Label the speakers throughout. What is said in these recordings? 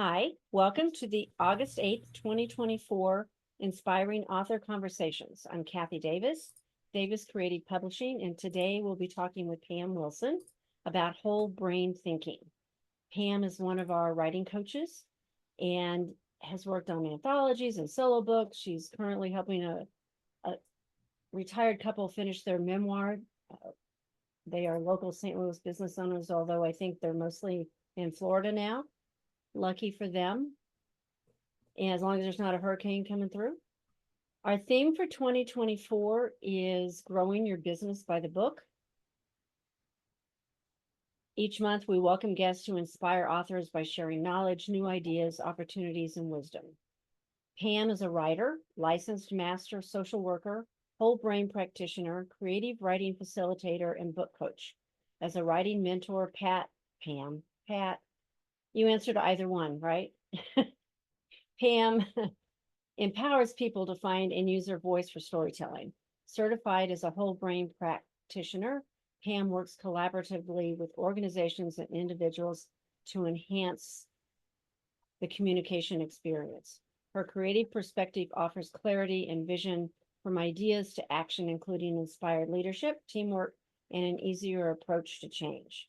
Speaker 1: Hi, welcome to the August 8th, 2024 Inspiring Author Conversations. I'm Kathy Davis, Davis Creative Publishing, and today we'll be talking with Pam Wilson about whole brain thinking. Pam is one of our writing coaches and has worked on anthologies and solo books. She's currently helping a retired couple finish their memoir. They are local St. Louis business owners, although I think they're mostly in Florida now. Lucky for them. And as long as there's not a hurricane coming through. Our theme for 2024 is growing your business by the book. Each month, we welcome guests who inspire authors by sharing knowledge, new ideas, opportunities, and wisdom. Pam is a writer, licensed master social worker, whole brain practitioner, creative writing facilitator, and book coach. As a writing mentor, Pat, you answer to either one, right? Pam empowers people to find and use their voice for storytelling. Certified as a whole brain practitioner, Pam works collaboratively with organizations and individuals to enhance the communication experience. Her creative perspective offers clarity and vision from ideas to action, including inspired leadership, teamwork, and an easier approach to change.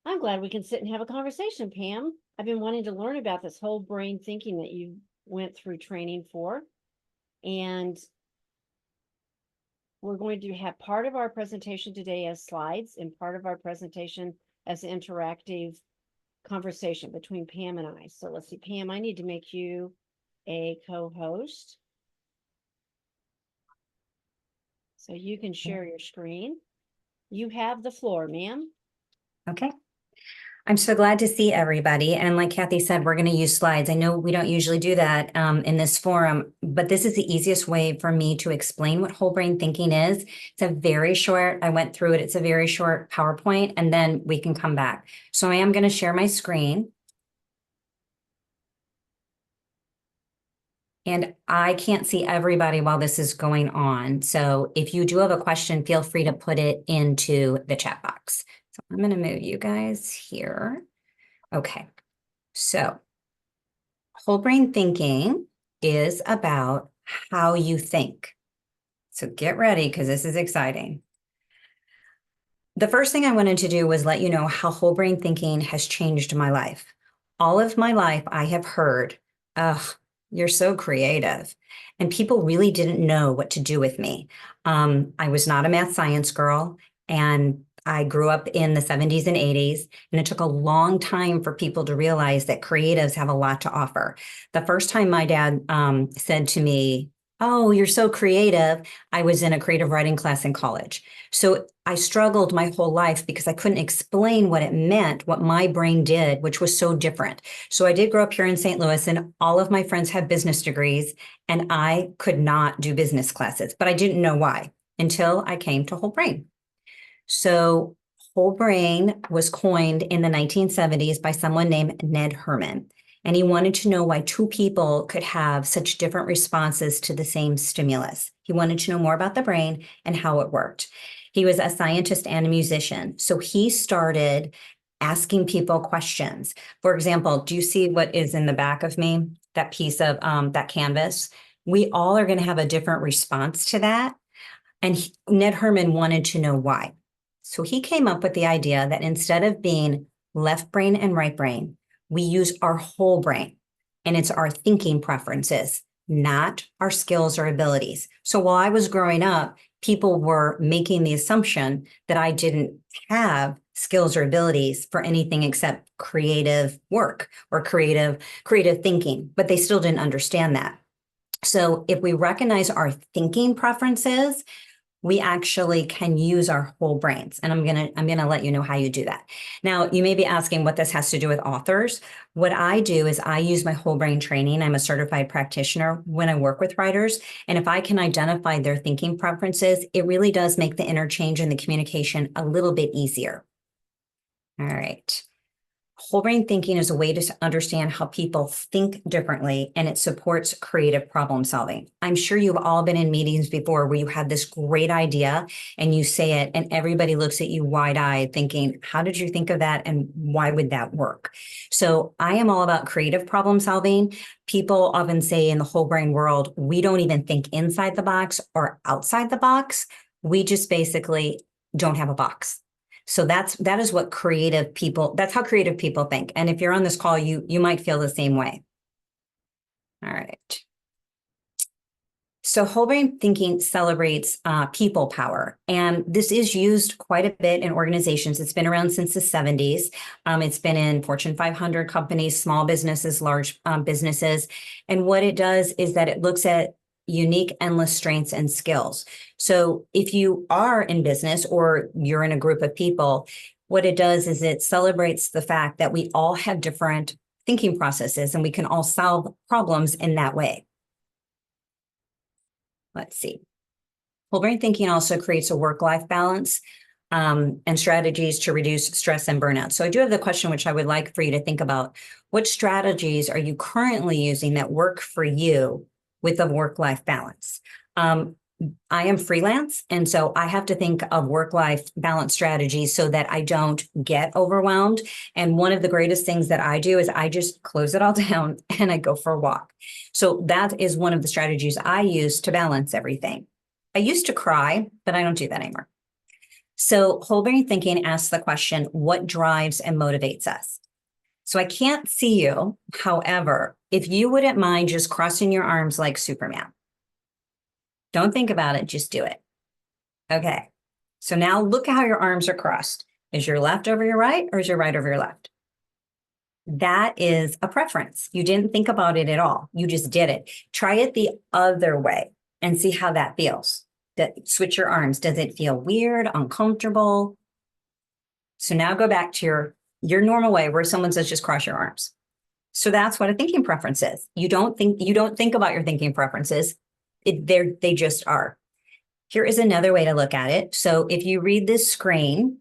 Speaker 1: I'm glad we can sit and have a conversation, Pam. I've been wanting to learn about this whole brain thinking that you went through training for. And we're going to have part of our presentation today as slides and part of our presentation as an interactive conversation between Pam and I. So let's see, Pam, I need to make you a co-host so you can share your screen. You have the floor, ma'am.
Speaker 2: Okay. I'm so glad to see everybody. And like Kathy said, we're going to use slides. I know we don't usually do that in this forum, but this is the easiest way for me to explain what whole brain thinking is. It's a very short, I went through it. It's a very short PowerPoint, and then we can come back. So I am going to share my screen. And I can't see everybody while this is going on. So if you do have a question, feel free to put it into the chat box. So I'm going to move you guys here. Okay, so whole brain thinking is about how you think. So get ready because this is exciting. The first thing I wanted to do was let you know how whole brain thinking has changed my life. All of my life, I have heard, "Ugh, you're so creative." And people really didn't know what to do with me. I was not a math science girl, and I grew up in the 70s and 80s, and it took a long time for people to realize that creatives have a lot to offer. The first time my dad said to me, "Oh, you're so creative," I was in a creative writing class in college. So I struggled my whole life because I couldn't explain what it meant, what my brain did, which was so different. So I did grow up here in St. Louis, and all of my friends had business degrees, and I could not do business classes, but I didn't know why until I came to whole brain. So whole brain was coined in the 1970s by someone named Ned Herman. And he wanted to know why two people could have such different responses to the same stimulus. He wanted to know more about the brain and how it worked. He was a scientist and a musician. So he started asking people questions. For example, do you see what is in the back of me? That piece of that canvas? We all are going to have a different response to that. And Ned Herman wanted to know why. So he came up with the idea that instead of being left brain and right brain, we use our whole brain, and it's our thinking preferences, not our skills or abilities. So while I was growing up, people were making the assumption that I didn't have skills or abilities for anything except creative work or creative thinking, but they still didn't understand that. So if we recognize our thinking preferences, we actually can use our whole brains. And I'm gonna let you know how you do that. Now, you may be asking what this has to do with authors. What I do is I use my whole brain training. I'm a certified practitioner when I work with writers. And if I can identify their thinking preferences, it really does make the interchange and the communication a little bit easier. All right. Whole brain thinking is a way to understand how people think differently, and it supports creative problem solving. I'm sure you've all been in meetings before where you have this great idea and you say it and everybody looks at you wide-eyed thinking, how did you think of that and why would that work? So I am all about creative problem solving. People often say in the whole brain world, we don't even think inside the box or outside the box. We just basically don't have a box. So that is what creative people, that's how creative people think. And if you're on this call, you might feel the same way. All right. So whole brain thinking celebrates people power. And this is used quite a bit in organizations. It's been around since the 70s. It's been in Fortune 500 companies, small businesses, large businesses. And what it does is that it looks at unique, endless strengths and skills. So if you are in business or you're in a group of people, what it does is it celebrates the fact that we all have different thinking processes and we can all solve problems in that way. Let's see. Whole brain thinking also creates a work-life balance and strategies to reduce stress and burnout. So I do have the question, which I would like for you to think about. What strategies are you currently using that work for you with a work-life balance? I am freelance, and so I have to think of work-life balance strategies so that I don't get overwhelmed. And one of the greatest things that I do is I just close it all down and I go for a walk. So that is one of the strategies I use to balance everything. I used to cry, but I don't do that anymore. So whole brain thinking asks the question, what drives and motivates us? So I can't see you. However, if you wouldn't mind just crossing your arms like Superman. Don't think about it, just do it. Okay. So now look at how your arms are crossed. Is your left over your right or is your right over your left? That is a preference. You didn't think about it at all. You just did it. Try it the other way and see how that feels. Switch your arms. Does it feel weird, uncomfortable? So now go back to your normal way where someone says just cross your arms. So that's what a thinking preference is. You don't think about your thinking preferences. They just are. Here is another way to look at it. So if you read this screen,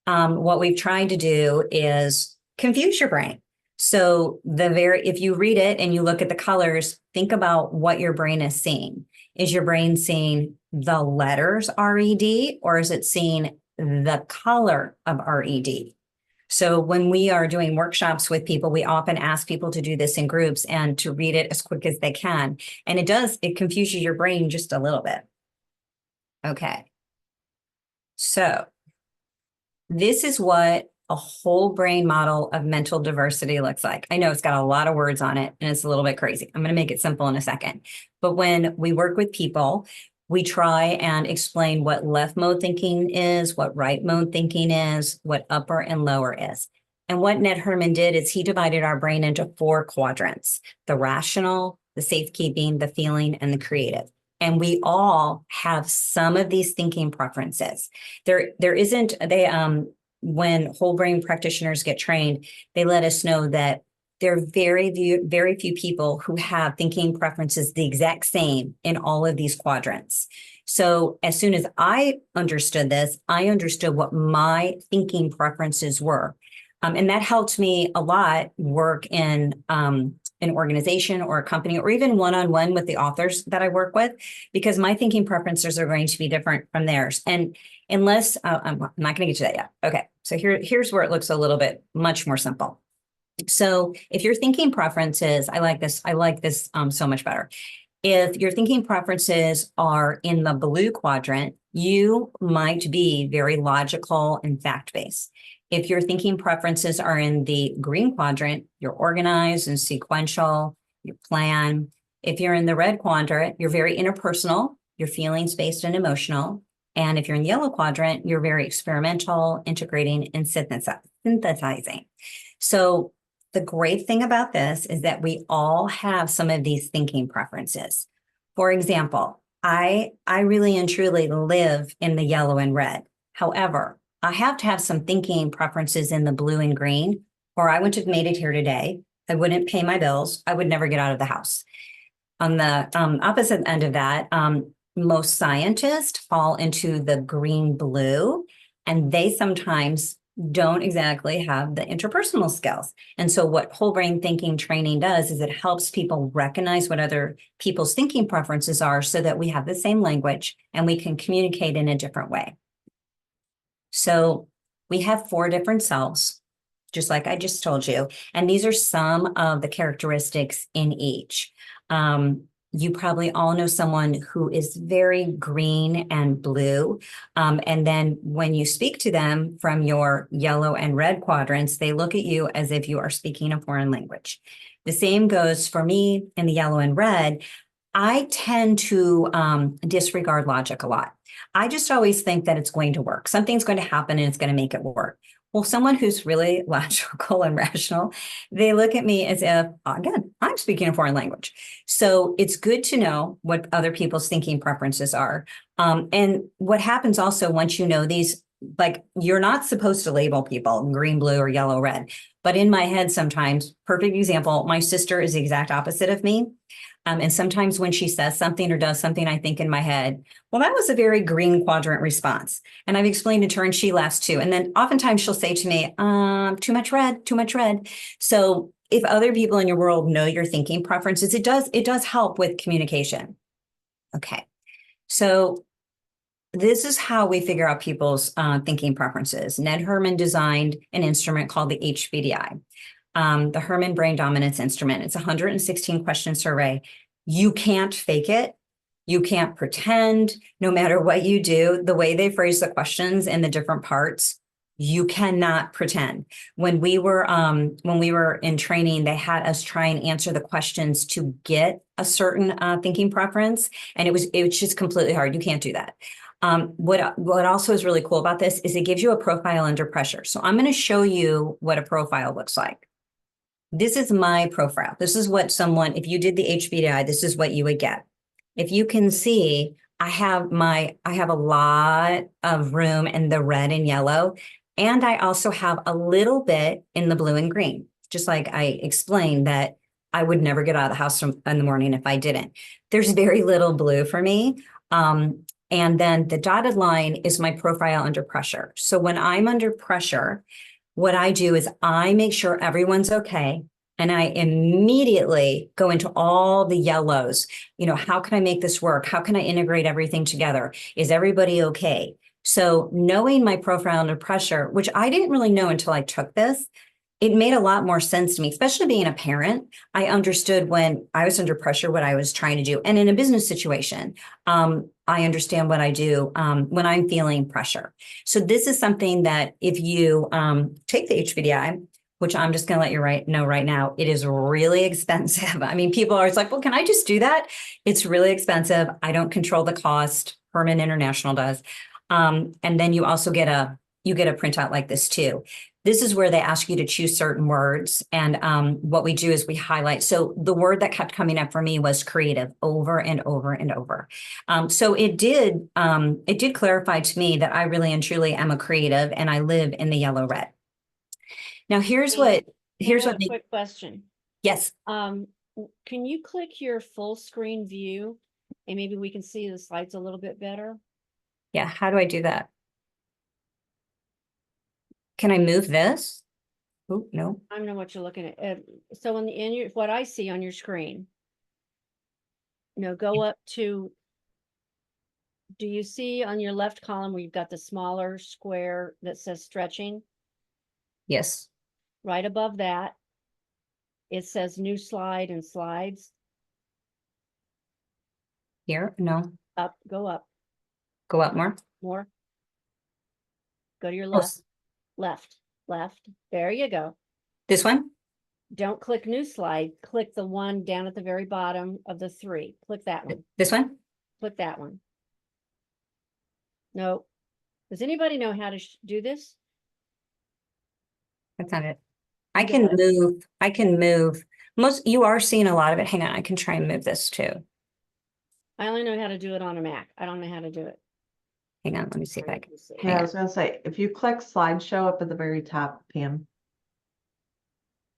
Speaker 2: what we've tried to do is confuse your brain. So if you read it and you look at the colors, think about what your brain is seeing. Is your brain seeing the letters RED or is it seeing the color of RED? So when we are doing workshops with people, we often ask people to do this in groups and to read it as quick as they can. And it confuses your brain just a little bit. Okay. So this is what a whole brain model of mental diversity looks like. I know it's got a lot of words on it and it's a little bit crazy. I'm going to make it simple in a second. But when we work with people, we try and explain what left mode thinking is, what right mode thinking is, what upper and lower is. And what Ned Herman did is he divided our brain into 4 quadrants: the rational, the safekeeping, the feeling, and the creative. And we all have some of these thinking preferences. When whole brain practitioners get trained, they let us know that there are very few people who have thinking preferences the exact same in all of these quadrants. So as soon as I understood this, I understood what my thinking preferences were. And that helped me a lot work in an organization or a company, or even one-on-one with the authors that I work with, because my thinking preferences are going to be different from theirs. And unless, I'm not going to get to that yet. Okay, so here's where it looks a little bit much more simple. So if your thinking preferences, I like this so much better. If your thinking preferences are in the blue quadrant, you might be very logical and fact-based. If your thinking preferences are in the green quadrant, you're organized and sequential, you plan. If you're in the red quadrant, you're very interpersonal, you're feelings-based and emotional. And if you're in the yellow quadrant, you're very experimental, integrating, and synthesizing. So the great thing about this is that we all have some of these thinking preferences. For example, I really and truly live in the yellow and red. However, I have to have some thinking preferences in the blue and green, or I wouldn't have made it here today. I wouldn't pay my bills. I would never get out of the house. On the opposite end of that, most scientists fall into the green-blue, and they sometimes don't exactly have the interpersonal skills. And so what whole brain thinking training does is it helps people recognize what other people's thinking preferences are so that we have the same language and we can communicate in a different way. So we have 4 different selves, just like I just told you. And these are some of the characteristics in each. You probably all know someone who is very green and blue. And then when you speak to them from your yellow and red quadrants, they look at you as if you are speaking a foreign language. The same goes for me in the yellow and red. I tend to disregard logic a lot. I just always think that it's going to work. Something's going to happen and it's going to make it work. Well, someone who's really logical and rational, they look at me as if, again, I'm speaking a foreign language. So it's good to know what other people's thinking preferences are. And what happens also once you know these, like you're not supposed to label people green, blue, or yellow, red. But in my head sometimes, perfect example, my sister is the exact opposite of me. And sometimes when she says something or does something, I think in my head, well, that was a very green quadrant response. And I've explained it to her and she laughs too. And then oftentimes she'll say to me, too much red, too much red. So if other people in your world know your thinking preferences, it does help with communication. Okay. So this is how we figure out people's thinking preferences. Ned Herman designed an instrument called the HBDI. The Herman Brain Dominance Instrument. It's a 116 question survey. You can't fake it. You can't pretend. No matter what you do, the way they phrase the questions in the different parts, you cannot pretend. When we were in training, they had us try and answer the questions to get a certain thinking preference, and it was just completely hard. You can't do that. What also is really cool about this is it gives you a profile under pressure. So I'm going to show you what a profile looks like. This is my profile. This is what someone, if you did the HBDI, this is what you would get. If you can see, I have a lot of room in the red and yellow, and I also have a little bit in the blue and green, just like I explained that I would never get out of the house in the morning if I didn't. There's very little blue for me. And then the dotted line is my profile under pressure. So when I'm under pressure, what I do is I make sure everyone's okay. And I immediately go into all the yellows. You know, how can I make this work? How can I integrate everything together? Is everybody okay? So knowing my profile under pressure, which I didn't really know until I took this, it made a lot more sense to me, especially being a parent. I understood when I was under pressure what I was trying to do. And in a business situation, I understand what I do when I'm feeling pressure. So this is something that if you take the HBDI, which I'm just going to let you know right now, it is really expensive. I mean, people are always like, well, can I just do that? It's really expensive. I don't control the cost. Herman International does. And then you also get a printout like this too. This is where they ask you to choose certain words. And what we do is we highlight. So the word that kept coming up for me was creative over and over and over. So it did clarify to me that I really and truly am a creative and I live in the yellow red. Now here's what
Speaker 1: quick question.
Speaker 2: Yes.
Speaker 1: Can you click your full screen view and maybe we can see the slides a little bit better?
Speaker 2: Yeah, how do I do that? Can I move this? Oh, no.
Speaker 1: I don't know what you're looking at. So what I see on your screen, go up to, do you see on your left column where you've got the smaller square that says stretching?
Speaker 2: Yes.
Speaker 1: Right above that, it says new slide and slides.
Speaker 2: Here? No.
Speaker 1: Up, go up.
Speaker 2: Go up more?
Speaker 1: More. Go to your left. Left. There you go.
Speaker 2: This one?
Speaker 1: Don't click new slide. Click the one down at the very bottom of the 3. Click that one.
Speaker 2: This one?
Speaker 1: Click that one. No. Does anybody know how to do this?
Speaker 2: That's not it. I can move. You are seeing a lot of it. Hang on, I can try and move this too.
Speaker 1: I only know how to do it on a Mac. I don't know how to do it.
Speaker 2: Hang on, let me see if I can.
Speaker 3: Yeah, I was going to say, if you click slideshow up at the very top, Pam.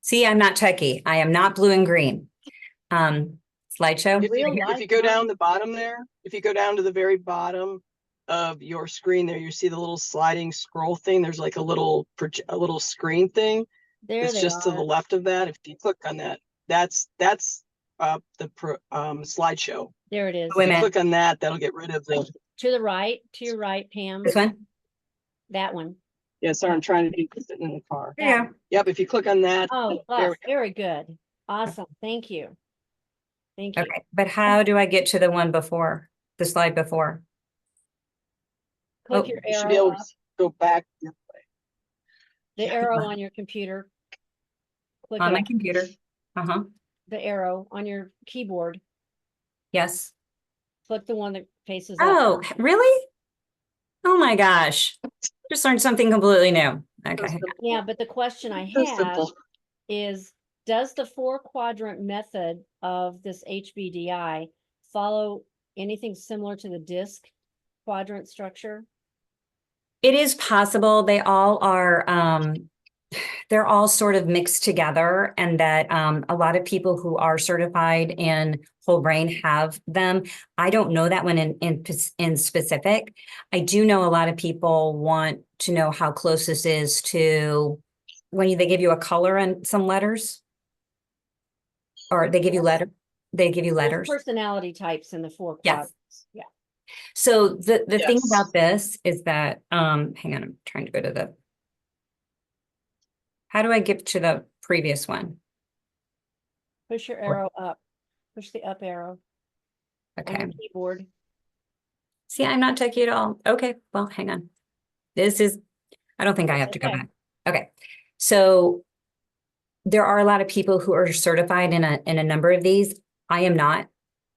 Speaker 2: See, I'm not techie. I am not blue and green. Slideshow.
Speaker 4: If you go down the bottom there, if you go down to the very bottom of your screen there, you see the little sliding scroll thing. There's like a little screen thing.
Speaker 1: There
Speaker 4: It's
Speaker 1: they
Speaker 4: just to the
Speaker 1: are.
Speaker 4: left of that. If you click on that, that's slideshow.
Speaker 1: There it is.
Speaker 2: Wait a
Speaker 4: If you
Speaker 2: minute.
Speaker 4: click on that, that'll get rid of the.
Speaker 1: To the right, to your right, Pam.
Speaker 2: This one?
Speaker 1: That one.
Speaker 4: Yeah, sorry, I'm trying to do sitting in the car.
Speaker 2: There you go.
Speaker 4: Yep, if you click on that,
Speaker 1: Oh,
Speaker 4: there we
Speaker 1: very good. Awesome. Thank you. Thank you.
Speaker 2: Okay, but how do I get to the one before, the slide before?
Speaker 1: Click
Speaker 2: Oh,
Speaker 1: your
Speaker 4: you should be
Speaker 1: arrow
Speaker 4: able
Speaker 1: up,
Speaker 4: to go back. This way.
Speaker 1: the
Speaker 4: yeah.
Speaker 1: arrow on your computer. Click
Speaker 2: On
Speaker 1: it
Speaker 2: my
Speaker 1: up.
Speaker 2: computer. Uh-huh,
Speaker 1: The arrow on your keyboard.
Speaker 2: yes.
Speaker 1: Click the one that faces up.
Speaker 2: Oh, really? Oh my gosh. Just learned something completely new.
Speaker 4: So
Speaker 2: Okay.
Speaker 4: simple.
Speaker 1: Yeah, but the question I
Speaker 4: So
Speaker 1: have
Speaker 4: simple.
Speaker 1: is, does the 4-quadrant method of this HBDI follow anything similar to the disc quadrant structure?
Speaker 2: It is possible they all are, they're all sort of mixed together, and that a lot of people who are certified in whole brain have them. I don't know that one in specific. I do know a lot of people want to know how close this is to when they give you a color and some letters, or they give you
Speaker 1: There's
Speaker 2: letters.
Speaker 1: personality types in the 4
Speaker 2: Yes.
Speaker 1: quadrants. Yeah.
Speaker 2: So the thing
Speaker 4: Yes.
Speaker 2: about this is that, hang on, I'm trying to go to the, how do I get to the previous one?
Speaker 1: Push your arrow up. Push the up arrow on
Speaker 2: Okay.
Speaker 1: your keyboard.
Speaker 2: See, I'm not techie at all. Okay, well, hang on. I don't think I have to go
Speaker 1: Okay.
Speaker 2: back. Okay, so there are a lot of people who are certified in a number of these. I am not.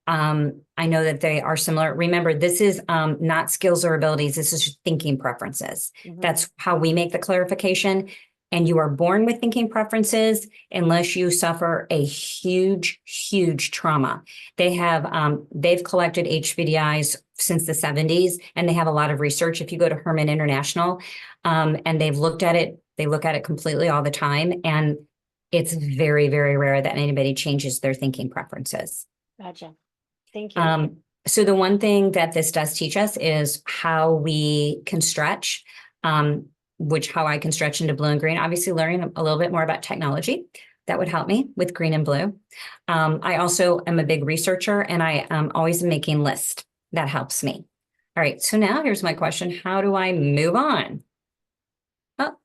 Speaker 2: I know that they are similar. Remember, this is not skills or abilities. This is thinking preferences.
Speaker 1: Mhm.
Speaker 2: That's how we make the clarification. And you are born with thinking preferences unless you suffer a huge, huge trauma. They've collected HBDIs since the 70s, and they have a lot of research. If you go to Herman International, and they've looked at it, they look at it completely all the time. And it's very, very rare that anybody changes their thinking preferences.
Speaker 1: Gotcha. Thank you.
Speaker 2: So the one thing that this does teach us is how we can stretch, how I can stretch into blue and green. Obviously, learning a little bit more about technology that would help me with green and blue. I also am a big researcher, and I am always making lists. That helps me. All right, so now here's my question. How do I move on? Oh,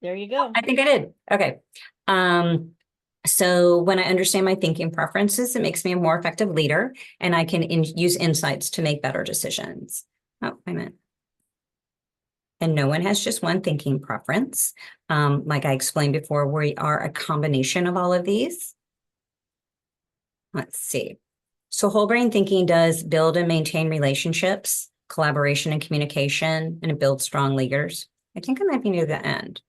Speaker 1: There you go.
Speaker 2: I think I did. Okay. So when I understand my thinking preferences, it makes me a more effective leader, and I can use insights to make better decisions. Oh, wait a minute. And no one has just one thinking preference. Like I explained before, we are a combination of all of these. Let's see. So whole brain thinking does build and maintain relationships, collaboration and communication, and it builds strong leaders. I think I might be near the end.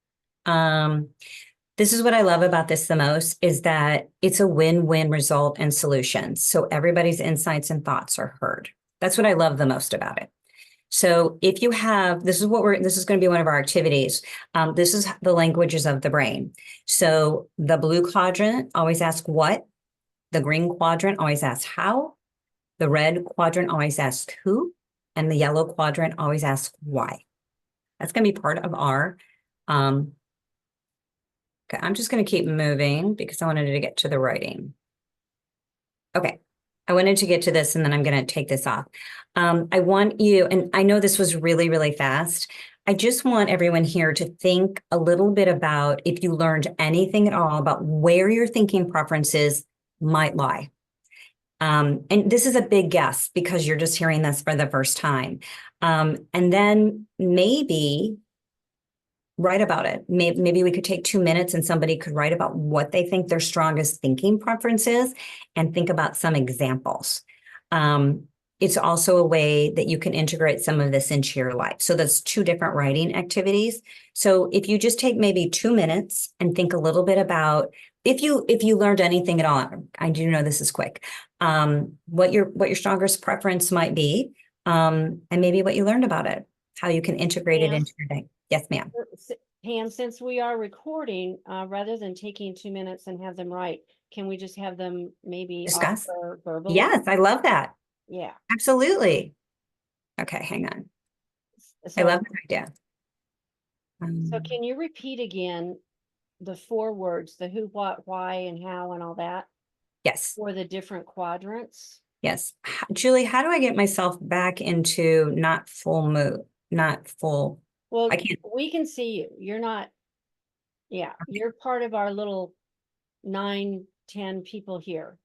Speaker 2: This is what I love about this the most, is that it's a win-win result and solutions. So everybody's insights and thoughts are heard. That's what I love the most about it. So if you have, this is going to be one of our activities. This is the languages of the brain. So the blue quadrant always asks what, the green quadrant always asks how, the red quadrant always asks who, and the yellow quadrant always asks why. That's going to be part of our, okay, I'm just going to keep moving because I wanted to get to the writing. Okay, I wanted to get to this, and then I'm going to take this off. I want you, and I know this was really, really fast. I just want everyone here to think a little bit about if you learned anything at all about where your thinking preferences might lie. And this is a big guess because you're just hearing this for the first time. And then maybe write about it. Maybe we could take 2 minutes and somebody could write about what they think their strongest thinking preference is and think about some examples. It's also a way that you can integrate some of this into your life. So that's 2 different writing activities. So if you just take maybe 2 minutes and think a little bit about if you learned anything at all, I do know this is quick, what your strongest preference might be, and maybe what you learned about it, how you can integrate it into your day. Yes, ma'am.
Speaker 1: Pam, since we are recording, rather than taking 2 minutes and have them write, can we just have them maybe
Speaker 2: Discuss.
Speaker 1: offer verbally?
Speaker 2: Yes, I love that.
Speaker 1: Yeah.
Speaker 2: Absolutely. Okay, hang on. I
Speaker 1: So,
Speaker 2: love that idea.
Speaker 1: so can you repeat again the 4 words, the who, what, why, and how, and all that
Speaker 2: Yes,
Speaker 1: for the different quadrants?
Speaker 2: yes. Julie, how do I get myself back into not full mood, not full?
Speaker 1: Well,
Speaker 2: I can't.
Speaker 1: we can see you. You're not, yeah, you're part of our little 9, 10 people here.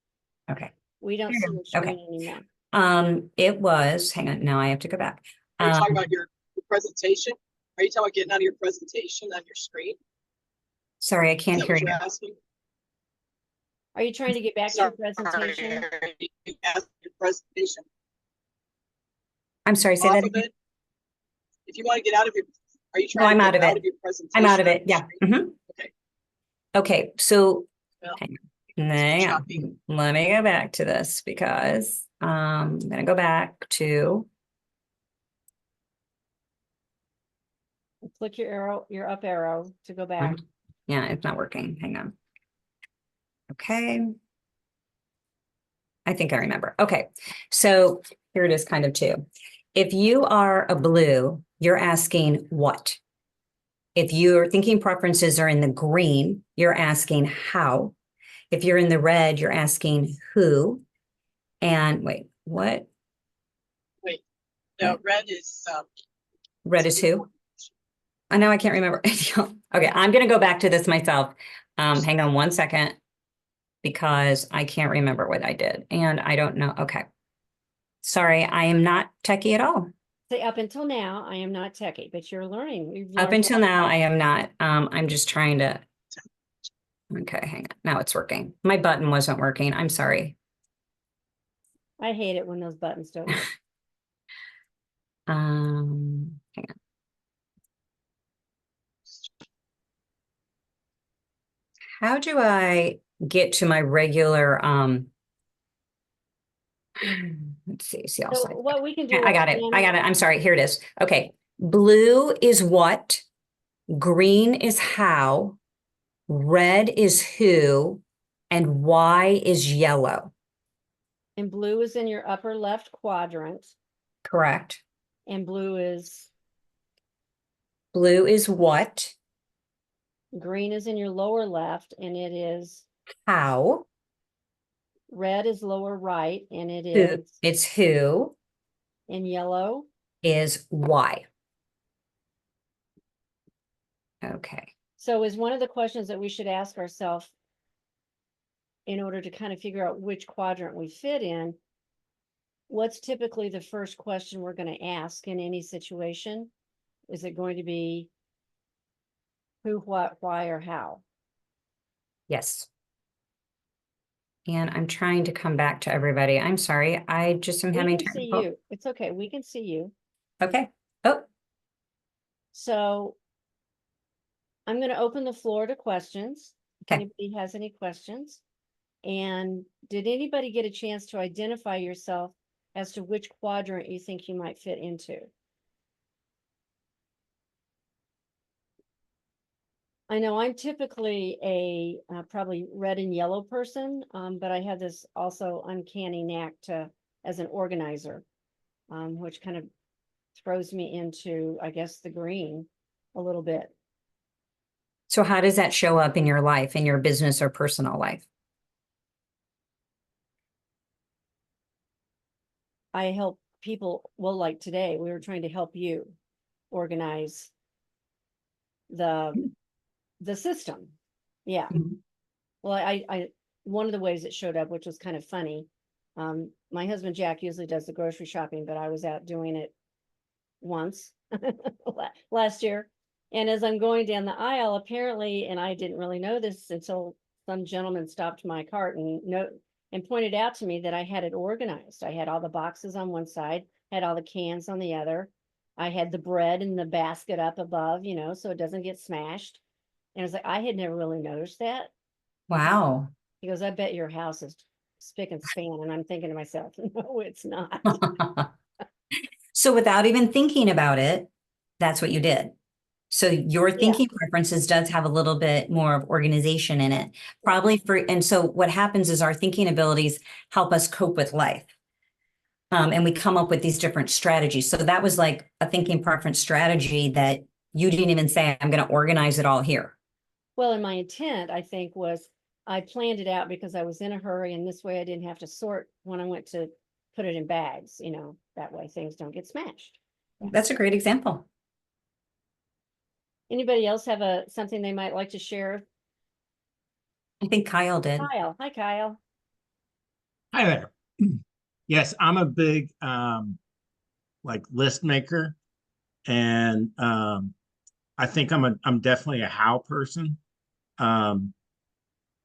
Speaker 2: Okay.
Speaker 1: We don't
Speaker 2: There
Speaker 1: see
Speaker 2: you
Speaker 1: your
Speaker 2: go. Okay.
Speaker 1: screen anymore.
Speaker 2: It was, hang on, now I have to go back.
Speaker 4: Are you talking about your presentation? Are you talking about getting out of your presentation on your screen?
Speaker 2: Sorry, I
Speaker 4: Is
Speaker 2: can't
Speaker 4: that
Speaker 2: hear
Speaker 4: what
Speaker 2: you.
Speaker 4: you're asking?
Speaker 1: Are you trying to get back to your
Speaker 4: Sorry,
Speaker 1: presentation?
Speaker 4: you asked your presentation
Speaker 2: I'm sorry, say
Speaker 4: off
Speaker 2: that
Speaker 4: of
Speaker 2: again.
Speaker 4: it. If you want to get out of your, are you
Speaker 2: No,
Speaker 4: trying
Speaker 2: I'm
Speaker 4: to
Speaker 2: out
Speaker 4: get
Speaker 2: of
Speaker 4: out
Speaker 2: it.
Speaker 4: of your presentation?
Speaker 2: I'm out of
Speaker 4: on
Speaker 2: it.
Speaker 4: your
Speaker 2: Yeah.
Speaker 4: screen?
Speaker 2: Mhm.
Speaker 4: Okay.
Speaker 2: Okay, so
Speaker 4: Well,
Speaker 2: hang on.
Speaker 4: it's
Speaker 2: Hang on.
Speaker 4: choppy.
Speaker 2: Let me go back to this because I'm gonna go back to,
Speaker 1: Click your arrow, your up arrow to go back.
Speaker 2: yeah, it's not working. Hang on. Okay. I think I remember. Okay, so here it is kind of too. If you are a blue, you're asking what? If your thinking preferences are in the green, you're asking how. If you're in the red, you're asking who. And wait, what?
Speaker 4: Wait, no, red is,
Speaker 2: Red is who? I know I can't remember. Okay, I'm gonna go back to this myself. Hang on one second because I can't remember what I did and I don't know. Okay. Sorry, I am not techie at all.
Speaker 1: Say up until now, I am not techie, but you're learning. You've
Speaker 2: Up
Speaker 1: learned
Speaker 2: until now, I am not. I'm just trying to. Okay, hang on. Now it's working. My button wasn't working. I'm sorry.
Speaker 1: I hate it when those buttons don't work.
Speaker 2: Hang on. How do I get to my regular, let's see, I'll
Speaker 1: So
Speaker 2: say.
Speaker 1: what we can do.
Speaker 2: I got it. I got it. I'm sorry. Here it is. Okay. Blue is what? Green is how. Red is who. And Y is yellow.
Speaker 1: And blue is in your upper left quadrant,
Speaker 2: Correct.
Speaker 1: and blue is,
Speaker 2: Blue is what?
Speaker 1: green is in your lower left, and it is,
Speaker 2: How.
Speaker 1: red is lower right, and it
Speaker 2: Who.
Speaker 1: is,
Speaker 2: It's who
Speaker 1: and yellow.
Speaker 2: is Y. Okay.
Speaker 1: So is one of the questions that we should ask ourselves in order to kind of figure out which quadrant we fit in, what's typically the first question we're going to ask in any situation? Is it going to be who, what, why, or how?
Speaker 2: Yes. And I'm trying to come back to everybody. I'm sorry. I just am
Speaker 1: We
Speaker 2: having
Speaker 1: can see
Speaker 2: technical.
Speaker 1: you. It's okay. We can see you.
Speaker 2: Okay. Oh,
Speaker 1: So I'm going to open the floor to questions. If
Speaker 2: okay.
Speaker 1: anybody has any questions. And did anybody get a chance to identify yourself as to which quadrant you think you might fit into? I know I'm typically a probably red and yellow person, but I have this also uncanny knack to as an organizer, which kind of throws me into, I guess, the green a little bit.
Speaker 2: So how does that show up in your life, in your business or personal life?
Speaker 1: I help people, well, like today, we were trying to help you organize the system. Yeah.
Speaker 2: Mhm.
Speaker 1: Well, I one of the ways it showed up, which was kind of funny. My husband Jack usually does the grocery shopping, but I was out doing it once last year. And as I'm going down the aisle, apparently, and I didn't really know this until some gentleman stopped my cart and pointed out to me that I had it organized. I had all the boxes on one side, had all the cans on the other. I had the bread in the basket up above, so it doesn't get smashed. And I was like, I had never really noticed that.
Speaker 2: Wow.
Speaker 1: He goes, I bet your house is spick and span. And I'm thinking to myself, no, it's not.
Speaker 2: So without even thinking about it, that's what you did. So your thinking preferences does have a little bit more of organization in it, probably and so what happens is our thinking abilities help us cope with life. And we come up with these different strategies. So that was like a thinking preference strategy that you didn't even say, I'm going to organize it all here.
Speaker 1: Well, and my intent, I think, was I planned it out because I was in a hurry, and this way I didn't have to sort when I went to put it in bags, that way things don't get smashed.
Speaker 2: That's a great example.
Speaker 1: Anybody else have something they might like to share?
Speaker 2: I think Kyle did.
Speaker 1: Kyle, hi Kyle.
Speaker 5: Hi there. Yes, I'm a big like list maker, and I think I'm definitely a how person.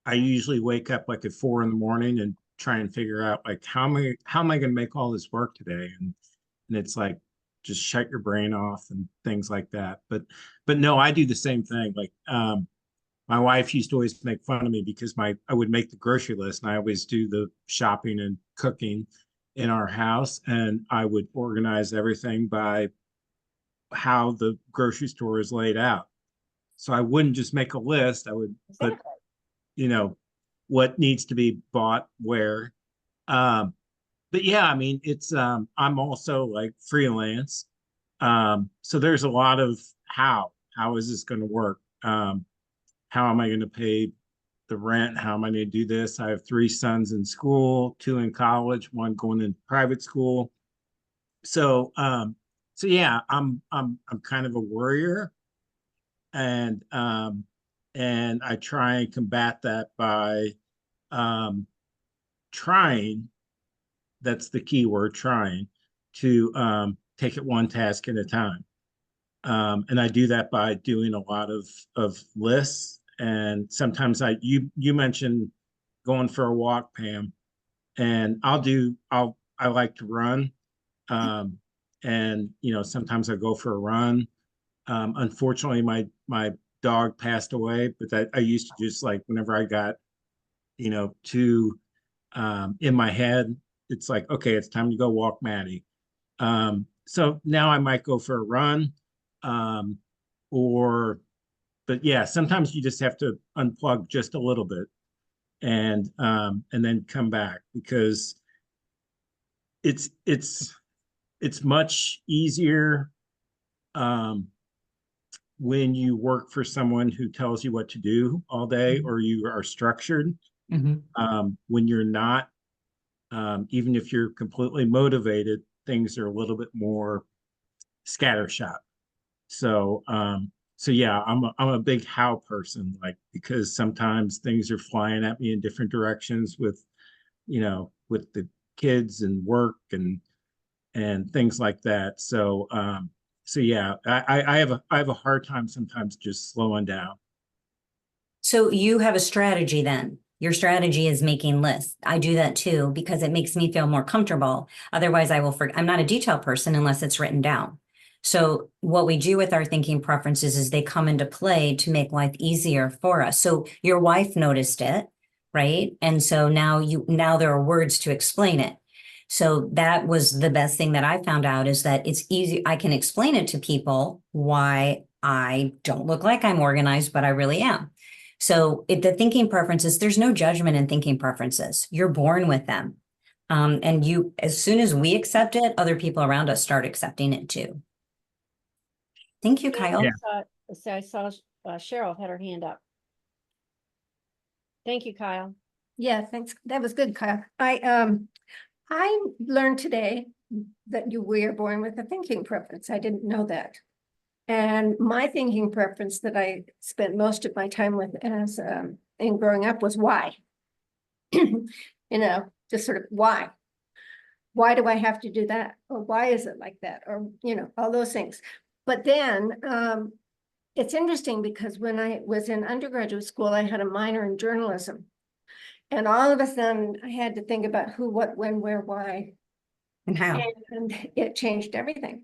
Speaker 5: I usually wake up like at 4 a.m. and try and figure out like how am I going to make all this work today, and it's like just shut your brain off and things like that. But no, I do the same thing. Like my wife used to always make fun of me because I would make the grocery list, and I always do the shopping and cooking in our house, and I would organize everything by how the grocery store is laid out. So I wouldn't just make a list. I would put,
Speaker 1: Exactly.
Speaker 5: what needs to be bought where. But yeah, I mean, it's I'm also like freelance. So there's a lot of how is this going to work? How am I going to pay the rent? How am I going to do this? I have 3 sons in school, 2 in college, 1 going in private school. So so yeah, I'm kind of a worrier, and I try and combat that by trying, that's the key word, trying to take it one task at a time. And I do that by doing a lot of lists. And sometimes you mentioned going for a walk, Pam, and I like to run. And sometimes I go for a run. Unfortunately, my dog passed away, but I used to just like whenever I got, too in my head, it's like, okay, it's time to go walk Maddie. So now I might go for a run. Um, or but yeah, sometimes you just have to unplug just a little bit and then come back, because it's much easier when you work for someone who tells you what to do all day, or you are structured. When you're not, even if you're completely motivated, things are a little bit more scattershot. So yeah, I'm a big how person, like, because sometimes things are flying at me in different directions with the kids and work and things like that. So yeah, I have a hard time sometimes just slowing down.
Speaker 2: So you have a strategy then. Your strategy is making lists. I do that too because it makes me feel more comfortable. Otherwise, I will forget. I'm not a detail person unless it's written down. So what we do with our thinking preferences is they come into play to make life easier for us. So your wife noticed it, right? And so now there are words to explain it. So that was the best thing that I found out, is that it's easy. I can explain it to people why I don't look like I'm organized, but I really am. So the thinking preferences, there's no judgment in thinking preferences. You're born with them. And as soon as we accept it, other people around us start accepting it too. Thank you, Kyle.
Speaker 5: Yeah.
Speaker 1: I saw Cheryl had her hand up. Thank you, Kyle.
Speaker 6: Yeah, thanks. That was good, Kyle. I learned today that we are born with a thinking preference. I didn't know that. And my thinking preference that I spent most of my time with as in growing up was why. Just sort of why. Why do I have to do that? Or why is it like that? Or, all those things. But then it's interesting because when I was in undergraduate school, I had a minor in journalism. And all of a sudden I had to think about who, what, when, where, why.
Speaker 2: And how?
Speaker 6: And it changed everything.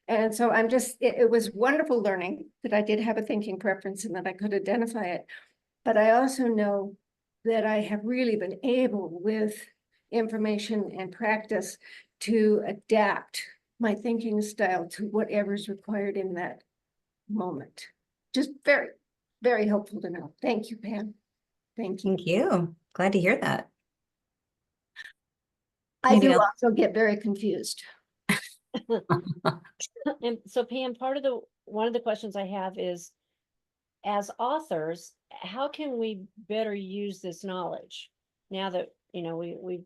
Speaker 6: And so it was wonderful learning that I did have a thinking preference and that I could identify it. But I also know that I have really been able, with information and practice, to adapt my thinking style to whatever's required in that moment. Just very, very helpful to know. Thank you, Pam. Thank you.
Speaker 2: Thank you. Glad to hear that.
Speaker 6: I
Speaker 2: Anybody
Speaker 6: do
Speaker 2: else?
Speaker 6: also get very confused.
Speaker 1: And so Pam, one of the questions I have is, as authors, how can we better use this knowledge now that, we've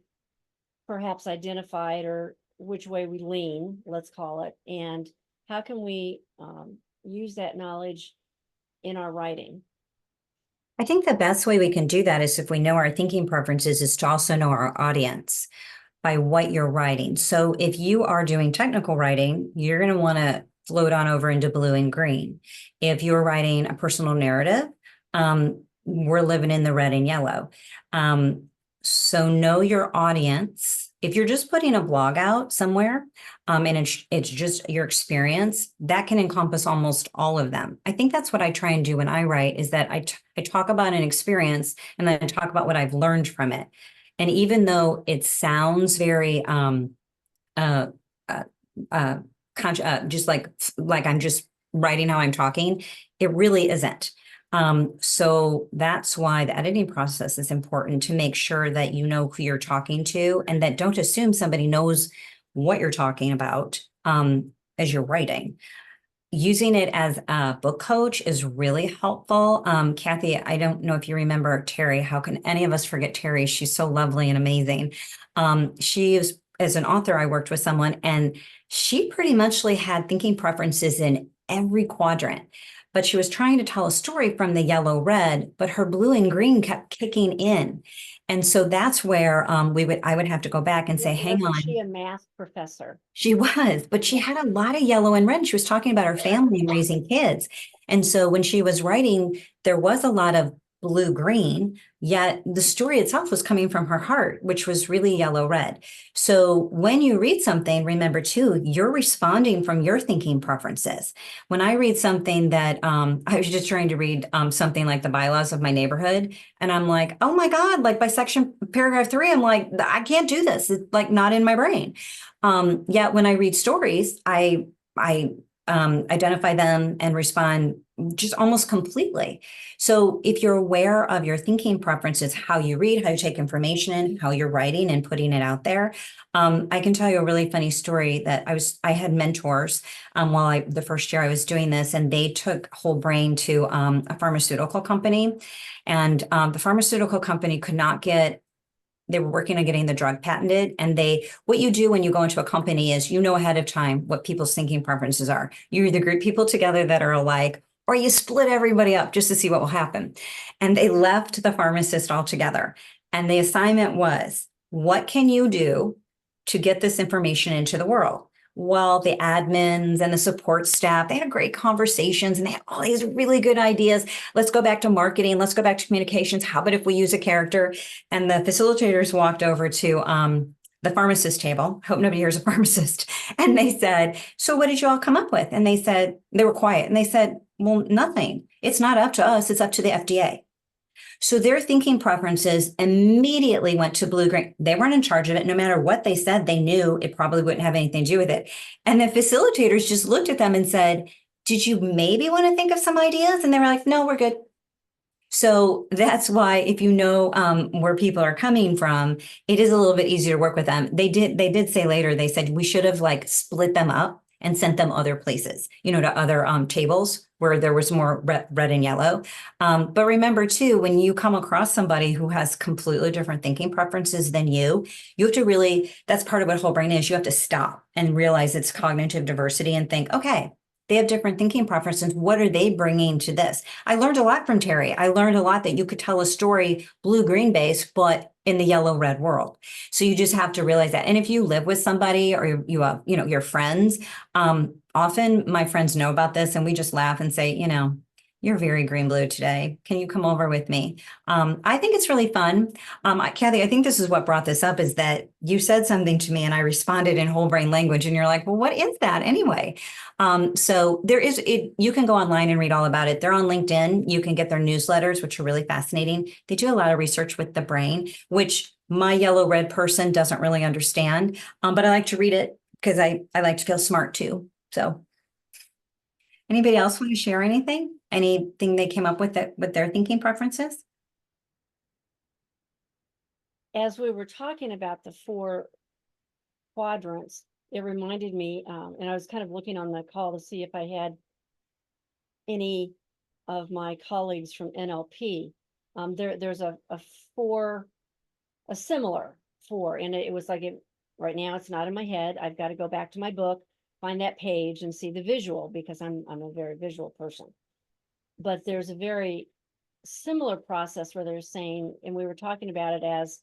Speaker 1: perhaps identified or which way we lean, let's call it, and how can we use that knowledge in our writing?
Speaker 2: I think the best way we can do that is if we know our thinking preferences is to also know our audience by what you're writing. So if you are doing technical writing, you're going to want to float on over into blue and green. If you're writing a personal narrative, we're living in the red and yellow. So know your audience. If you're just putting a blog out somewhere, and it's just your experience, that can encompass almost all of them. I think that's what I try and do when I write, is that I talk about an experience and then I talk about what I've learned from it. And even though it sounds very just like I'm just writing how I'm talking, it really isn't. So that's why the editing process is important, to make sure that you know who you're talking to, and that don't assume somebody knows what you're talking about as you're writing. Using it as a book coach is really helpful. Kathy, I don't know if you remember Terry. How can any of us forget Terry? She's so lovely and amazing. She is, as an author, I worked with someone, and she pretty much had thinking preferences in every quadrant, but she was trying to tell a story from the yellow red, but her blue and green kept kicking in. And so that's where I would have to go back and say, hang on.
Speaker 1: Wasn't she a math professor?
Speaker 2: She was, but she had a lot of yellow and red. She was talking about her family and raising kids. And so when she was writing, there was a lot of blue-green, yet the story itself was coming from her heart, which was really yellow-red. So when you read something, remember too, you're responding from your thinking preferences. When I read something that, I was just trying to read something like the bylaws of my neighborhood, and I'm like, oh my God, like by paragraph 3, I'm like, I can't do this. It's like not in my brain. Yet when I read stories, I identify them and respond just almost completely. So if you're aware of your thinking preferences, how you read, how you take information in, how you're writing and putting it out there. I can tell you a really funny story that I had mentors while the first year I was doing this, and they took whole brain to a pharmaceutical company, and the pharmaceutical company could not get. They were working on getting the drug patented, and what you do when you go into a company is you know ahead of time what people's thinking preferences are. You either group people together that are alike, or you split everybody up just to see what will happen. And they left the pharmacist altogether. And the assignment was, what can you do to get this information into the world? Well, the admins and the support staff, they had great conversations and they had all these really good ideas. Let's go back to marketing. Let's go back to communications. How about if we use a character? And the facilitators walked over to the pharmacist table. Hope nobody here is a pharmacist. And they said, so what did you all come up with? And they said, they were quiet. And they said, well, nothing. It's not up to us. It's up to the FDA. So their thinking preferences immediately went to blue-green. They weren't in charge of it. No matter what they said, they knew it probably wouldn't have anything to do with it. And the facilitators just looked at them and said, did you maybe want to think of some ideas? And they were like, no, we're good. So that's why if you know where people are coming from, it is a little bit easier to work with them. They did say later, they said we should have split them up and sent them other places, to other tables where there was more red and yellow. But remember too, when you come across somebody who has completely different thinking preferences than you have to really, that's part of what whole brain is. You have to stop and realize it's cognitive diversity and think, okay, they have different thinking preferences. What are they bringing to this? I learned a lot from Terry. I learned a lot that you could tell a story blue-green based, but in the yellow-red world. So you just have to realize that. And if you live with somebody or you have, your friends, often my friends know about this and we just laugh and say, you're very green blue today. Can you come over with me? I think it's really fun. Kathy, I think this is what brought this up, is that you said something to me and I responded in whole brain language and you're like, well, what is that anyway? So you can go online and read all about it. They're on LinkedIn. You can get their newsletters, which are really fascinating. They do a lot of research with the brain, which my yellow-red person doesn't really understand. But I like to read it because I like to feel smart too. So anybody else want to share anything? Anything they came up with with their thinking preferences?
Speaker 1: As we were talking about the 4 quadrants, it reminded me, and I was kind of looking on the call to see if I had any of my colleagues from NLP. There's a similar four, and it was like right now it's not in my head. I've got to go back to my book, find that page and see the visual because I'm a very visual person. But there's a very similar process where they're saying, and we were talking about it as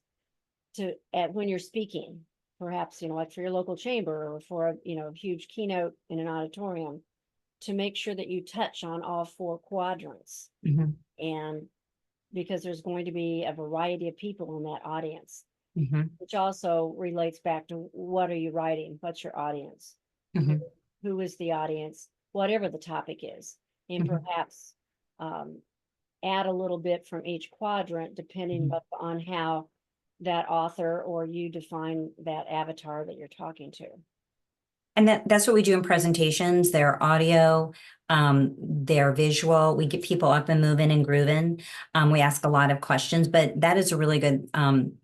Speaker 1: when you're speaking, perhaps, like for your local chamber or for a huge keynote in an auditorium, to make sure that you touch on all four quadrants.
Speaker 2: Mhm.
Speaker 1: And because there's going to be a variety of people in that audience,
Speaker 2: Mhm.
Speaker 1: which also relates back to what are you writing? What's your audience?
Speaker 2: Mhm.
Speaker 1: Who is the audience? Whatever the topic is. And
Speaker 2: Mhm.
Speaker 1: perhaps add a little bit from each quadrant, depending
Speaker 2: Mhm.
Speaker 1: on how that author or you define that avatar that you're talking to.
Speaker 2: And that's what we do in presentations. They're audio, they're visual. We get people up and moving and grooving. We ask a lot of questions, but that is a really good,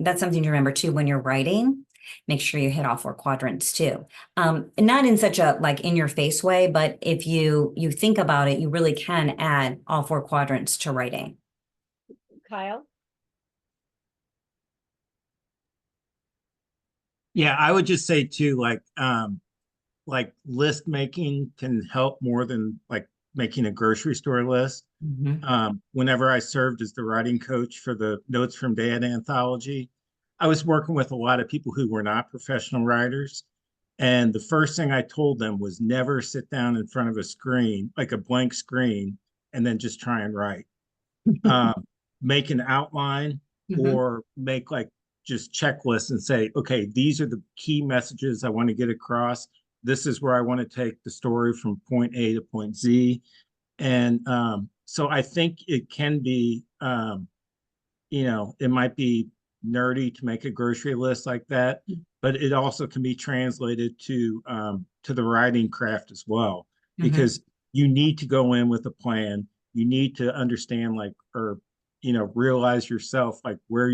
Speaker 2: that's something to remember too when you're writing. Make sure you hit all four quadrants too. And not in such a like in your face way, but if you think about it, you really can add all four quadrants to writing.
Speaker 1: Kyle?
Speaker 5: Yeah, I would just say too, like list making can help more than like making a grocery store list. Whenever I served as the writing coach for the Notes from Dad anthology, I was working with a lot of people who were not professional writers. And the first thing I told them was never sit down in front of a screen, like a blank screen, and then just try and write. Make an outline
Speaker 2: Mhm.
Speaker 5: or make like just checklists and say, okay, these are the key messages I want to get across. This is where I want to take the story from point A to point Z. And so I think it can be, it might be nerdy to make a grocery list like that, but it also can be translated to the writing craft as well, because you need to go in with a plan. You need to understand realize yourself like what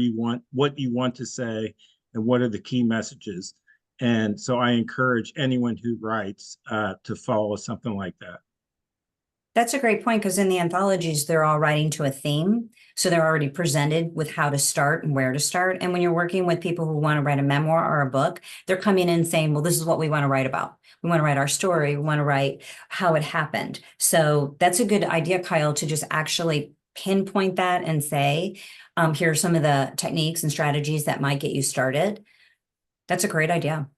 Speaker 5: you want to say and what are the key messages. And so I encourage anyone who writes to follow something like that.
Speaker 2: That's a great point because in the anthologies, they're all writing to a theme. So they're already presented with how to start and where to start. And when you're working with people who want to write a memoir or a book, they're coming in saying, well, this is what we want to write about. We want to write our story. We want to write how it happened. So that's a good idea, Kyle, to just actually pinpoint that and say, here are some of the techniques and strategies that might get you started. That's a great idea.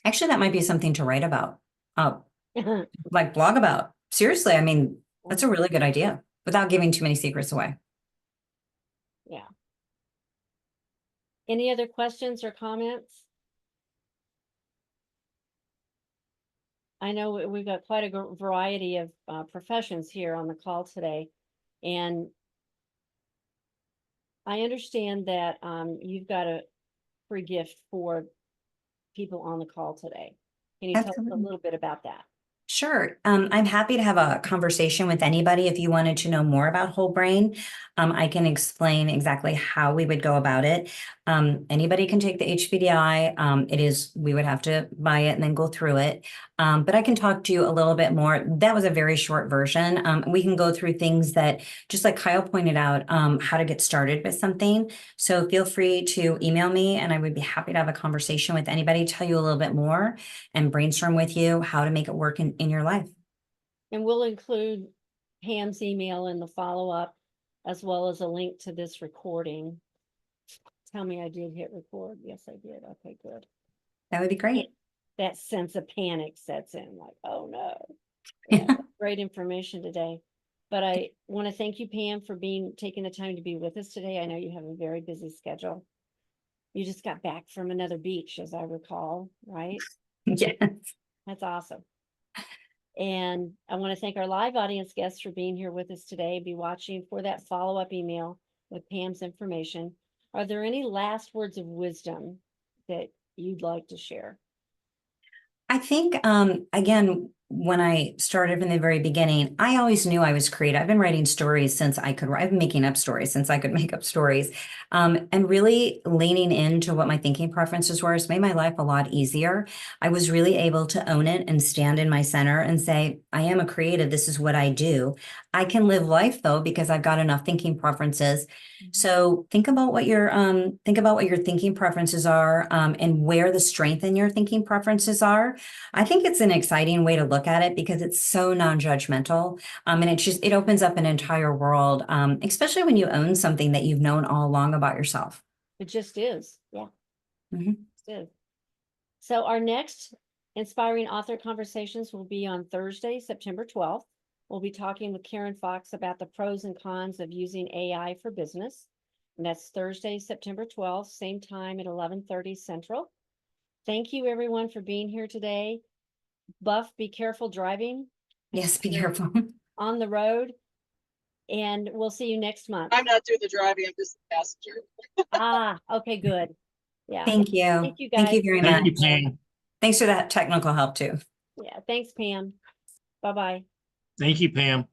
Speaker 2: Actually, that might be something to write about, like blog about. Seriously, I mean, that's a really good idea without giving too many secrets away.
Speaker 1: Yeah. Any other questions or comments? I know we've got quite a variety of professions here on the call today, and I understand that you've got a free gift for people on the call today. Can you tell us a
Speaker 2: Absolutely.
Speaker 1: little bit about that?
Speaker 2: Sure. I'm happy to have a conversation with anybody. If you wanted to know more about whole brain, I can explain exactly how we would go about it. Anybody can take the HVDI. We would have to buy it and then go through it. But I can talk to you a little bit more. That was a very short version. We can go through things that, just like Kyle pointed out, how to get started with something. So feel free to email me and I would be happy to have a conversation with anybody, tell you a little bit more and brainstorm with you how to make it work in your life.
Speaker 1: And we'll include Pam's email in the follow-up, as well as a link to this recording. Tell me I did hit record. Yes, I did. Okay, good.
Speaker 2: That would be great.
Speaker 1: That sense of panic sets in, like, oh no. Yeah, great information today. But I want to thank you, Pam, for taking the time to be with us today. I know you have a very busy schedule. You just got back from another beach, as I recall, right?
Speaker 2: Yes.
Speaker 1: That's awesome. And I want to thank our live audience guests for being here with us today. Be watching for that follow-up email with Pam's information. Are there any last words of wisdom that you'd like to share?
Speaker 2: I think, again, when I started from the very beginning, I always knew I was creative. I've been writing stories since I could, I've been making up stories since I could make up stories. And really leaning into what my thinking preferences were has made my life a lot easier. I was really able to own it and stand in my center and say, I am a creative. This is what I do. I can live life though, because I've got enough thinking preferences. So think about what your thinking preferences are, and where the strength in your thinking preferences are. I think it's an exciting way to look at it because it's so non-judgmental. And it opens up an entire world, especially when you own something that you've known all along about yourself.
Speaker 1: It just is. Yeah.
Speaker 2: Mhm.
Speaker 1: It is. So our next inspiring author conversations will be on Thursday, September 12th. We'll be talking with Karen Fox about the pros and cons of using AI for business. And that's Thursday, September 12th, same time at 11:30 Central. Thank you everyone for being here today. Buff, be careful driving
Speaker 2: Yes, be
Speaker 1: You're
Speaker 2: careful.
Speaker 1: on the road. And we'll see you next month.
Speaker 4: I'm not doing the driving, I'm just a passenger.
Speaker 1: Ah, okay, good. Yeah.
Speaker 2: Thank you.
Speaker 1: Thank you
Speaker 2: Thank you
Speaker 1: guys.
Speaker 2: very
Speaker 5: Thank
Speaker 2: much.
Speaker 5: you, Pam.
Speaker 2: Thanks for that technical help too.
Speaker 1: Yeah, thanks, Pam. Bye-bye.
Speaker 5: Thank you, Pam.